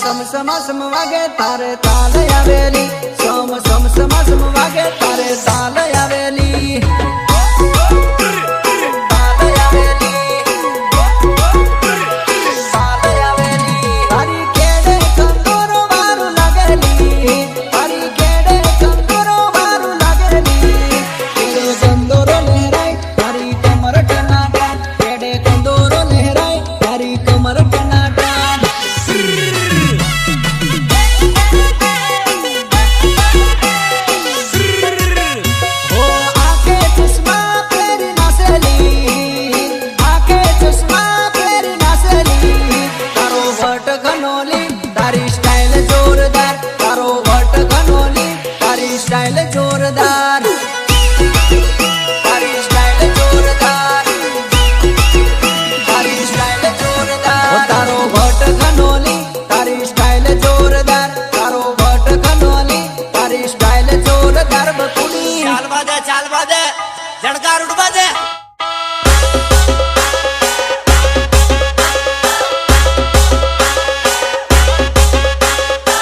સમ વાગે તારે તાલ આવેલી સમ વાગે તારે તાલ આવેલી स्टाइल जोरदार तारी स्टाइल जोरदार तारी स्टाइल जोरदार तारो भट घनोली तारी स्टाइल जोरदार तारो भट घनोली तारी स्टाइल जोरदार बकुड़ी चाल बाजे जड़कार उठ बाजे